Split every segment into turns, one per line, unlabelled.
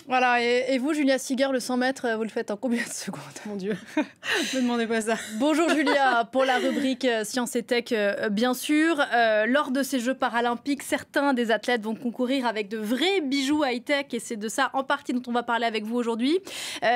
Voilà, et vous, Julia Siger, le 100 mètres, vous le faites en combien de secondes?
Mon Dieu, ne me demandez pas ça.
Bonjour Julia, pour la rubrique Science et Tech, bien sûr. Lors de ces Jeux paralympiques, certains des athlètes vont concourir avec de vrais bijoux high-tech, et c'est de ça en partie dont on va parler avec vous aujourd'hui.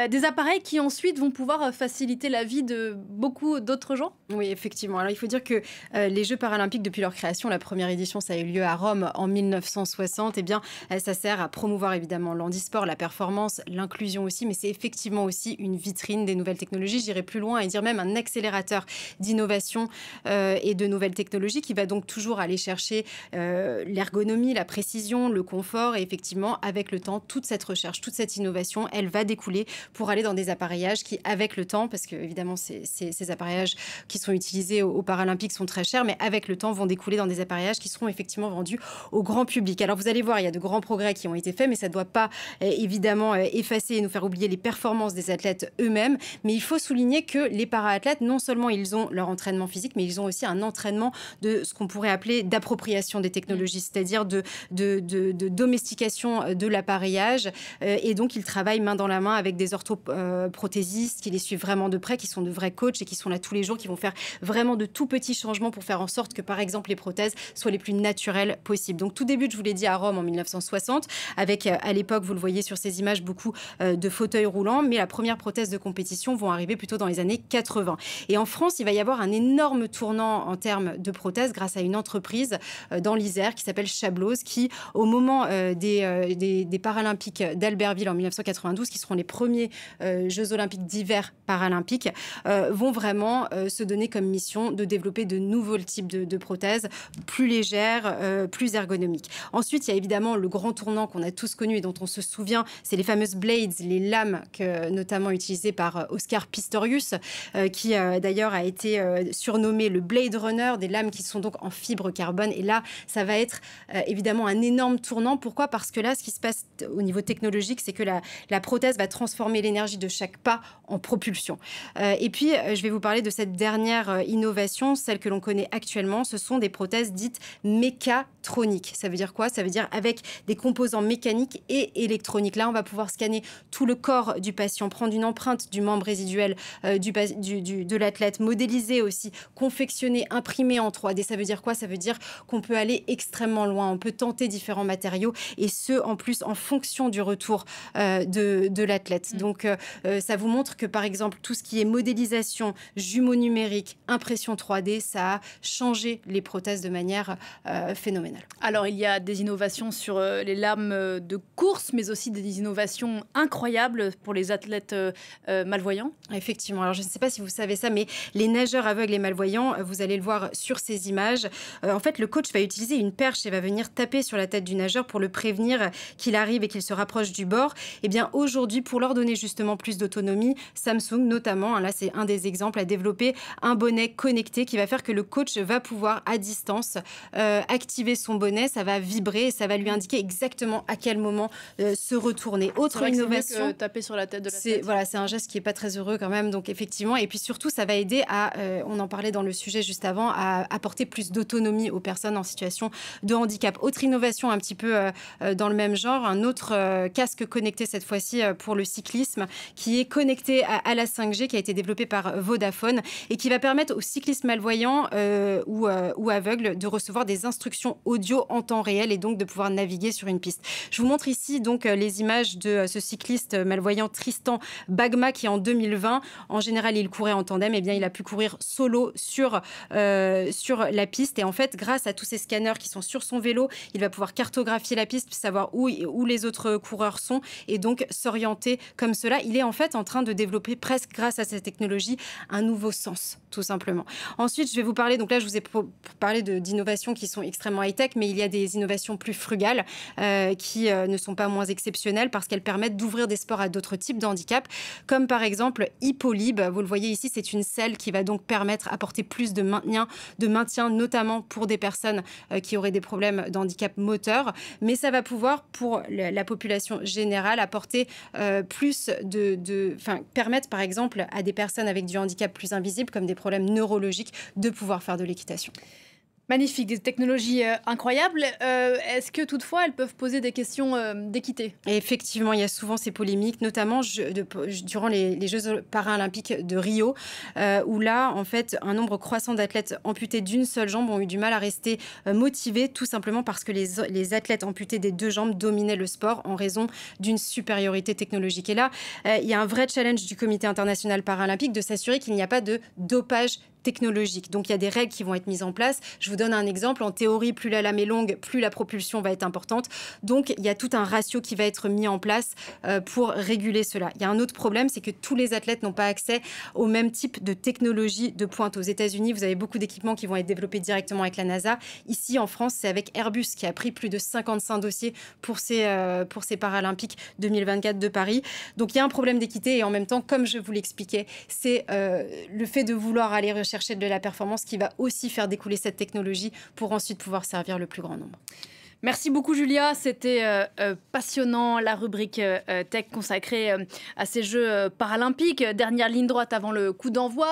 Des appareils qui ensuite vont pouvoir faciliter la vie de beaucoup d'autres gens?
Oui, effectivement. Alors, il faut dire que les Jeux paralympiques, depuis leur création, la première édition, ça a eu lieu à Rome en 1960. Eh bien, ça sert à promouvoir évidemment l'handisport, la performance, l'inclusion aussi, mais c'est effectivement aussi une vitrine des nouvelles technologies. J'irai plus loin et dire même un accélérateur d'innovation et de nouvelles technologies qui va donc toujours aller chercher l'ergonomie, la précision, le confort. Et effectivement, avec le temps, toute cette recherche, toute cette innovation, elle va découler pour aller dans des appareillages qui, avec le temps, parce que évidemment, ces appareillages qui sont utilisés aux Paralympiques sont très chers, mais avec le temps, vont découler dans des appareillages qui seront effectivement vendus au grand public. Alors, vous allez voir, il y a de grands progrès qui ont été faits, mais ça ne doit pas évidemment effacer et nous faire oublier les performances des athlètes eux-mêmes. Mais il faut souligner que les para-athlètes, non seulement ils ont leur entraînement physique, mais ils ont aussi un entraînement de ce qu'on pourrait appeler d'appropriation des technologies, c'est-à-dire de domestication de l'appareillage. Et donc, ils travaillent main dans la main avec des orthoprothésistes qui les suivent vraiment de près, qui sont de vrais coachs et qui sont là tous les jours, qui vont faire vraiment de tout petits changements pour faire en sorte que, par exemple, les prothèses soient les plus naturelles possibles. Donc, tout débute, je vous l'ai dit, à Rome en 1960, avec, à l'époque, vous le voyez sur ces images, beaucoup de fauteuils roulants, mais la première prothèse de compétition vont arriver plutôt dans les années 80. Et en France, il va y avoir un énorme tournant en termes de prothèses grâce à une entreprise dans l'Isère qui s'appelle Chablose, qui, au moment des Paralympiques d'Albertville en 1992, qui seront les premiers Jeux olympiques d'hiver paralympiques, vont vraiment se donner comme mission de développer de nouveaux types de prothèses plus légères, plus ergonomiques. Ensuite, il y a évidemment le grand tournant qu'on a tous connu et dont on se souvient, c'est les fameuses blades, les lames notamment utilisées par Oscar Pistorius, qui d'ailleurs a été surnommé le Blade Runner, des lames qui sont donc en fibre carbone. Et là, ça va être évidemment un énorme tournant. Pourquoi? Parce que là, ce qui se passe au niveau technologique, c'est que la prothèse va transformer l'énergie de chaque pas en propulsion. Et puis, je vais vous parler de cette dernière innovation, celle que l'on connaît actuellement. Ce sont des prothèses dites mécatroniques. Ça veut dire quoi? Ça veut dire avec des composants mécaniques et électroniques. Là, on va pouvoir scanner tout le corps du patient, prendre une empreinte du membre résiduel de l'athlète, modéliser aussi, confectionner, imprimer en 3D. Ça veut dire quoi? Ça veut dire qu'on peut aller extrêmement loin. On peut tenter différents matériaux et ce, en plus, en fonction du retour de l'athlète. Donc, ça vous montre que, par exemple, tout ce qui est modélisation, jumeaux numériques, impression 3D, ça a changé les prothèses de manière phénoménale.
Alors, il y a des innovations sur les lames de course, mais aussi des innovations incroyables pour les athlètes malvoyants.
Effectivement. Alors, je ne sais pas si vous savez ça, mais les nageurs aveugles et malvoyants, vous allez le voir sur ces images. En fait, le coach va utiliser une perche et va venir taper sur la tête du nageur pour le prévenir qu'il arrive et qu'il se rapproche du bord. Eh bien, aujourd'hui, pour leur donner justement plus d'autonomie, Samsung, notamment, là, c'est un des exemples, a développé un bonnet connecté qui va faire que le coach va pouvoir, à distance, activer son bonnet. Ça va vibrer et ça va lui indiquer exactement à quel moment se retourner. Autre innovation.
C'est mieux que taper sur la tête de la tête.
Voilà, c'est un geste qui n'est pas très heureux quand même. Donc, effectivement, et puis surtout, ça va aider à, on en parlait dans le sujet juste avant, à apporter plus d'autonomie aux personnes en situation de handicap. Autre innovation un petit peu dans le même genre, un autre casque connecté cette fois-ci pour le cyclisme qui est connecté à la 5G qui a été développé par Vodafone et qui va permettre aux cyclistes malvoyants ou aveugles de recevoir des instructions audio en temps réel et donc de pouvoir naviguer sur une piste. Je vous montre ici donc les images de ce cycliste malvoyant Tristan Bagma qui en 2020, en général il courait en tandem, et bien il a pu courir solo sur la piste et en fait grâce à tous ces scanners qui sont sur son vélo, il va pouvoir cartographier la piste, savoir où les autres coureurs sont et donc s'orienter comme cela. Il est en fait en train de développer presque grâce à cette technologie un nouveau sens tout simplement. Ensuite je vais vous parler, donc là je vous ai parlé d'innovations qui sont extrêmement high-tech, mais il y a des innovations plus frugales qui ne sont pas moins exceptionnelles parce qu'elles permettent d'ouvrir des sports à d'autres types de handicap, comme par exemple Hippolybe. Vous le voyez ici, c'est une selle qui va donc permettre d'apporter plus de maintien, notamment pour des personnes qui auraient des problèmes d'handicap moteur. Mais ça va pouvoir, pour la population générale, apporter permettre par exemple à des personnes avec du handicap plus invisible, comme des problèmes neurologiques, de pouvoir faire de l'équitation.
Magnifique, des technologies incroyables. Est-ce que toutefois elles peuvent poser des questions d'équité?
Et effectivement, il y a souvent ces polémiques, notamment durant les Jeux paralympiques de Rio, où là, en fait, un nombre croissant d'athlètes amputés d'une seule jambe ont eu du mal à rester motivés, tout simplement parce que les athlètes amputés des deux jambes dominaient le sport en raison d'une supériorité technologique. Et là, il y a un vrai challenge du Comité international paralympique de s'assurer qu'il n'y a pas de dopage technologique. Donc, il y a des règles qui vont être mises en place. Je vous donne un exemple. En théorie, plus la lame est longue, plus la propulsion va être importante. Donc, il y a tout un ratio qui va être mis en place pour réguler cela. Il y a un autre problème, c'est que tous les athlètes n'ont pas accès au même type de technologie de pointe. Aux États-Unis, vous avez beaucoup d'équipements qui vont être développés directement avec la NASA. Ici, en France, c'est avec Airbus qui a pris plus de 55 dossiers pour ces Paralympiques 2024 de Paris. Donc, il y a un problème d'équité et en même temps, comme je vous l'expliquais, c'est le fait de vouloir aller rechercher de la performance qui va aussi faire découler cette technologie pour ensuite pouvoir servir le plus grand nombre.
Merci beaucoup Julia, c'était passionnant, la rubrique tech consacrée à ces Jeux paralympiques. Dernière ligne droite avant le coup d'envoi.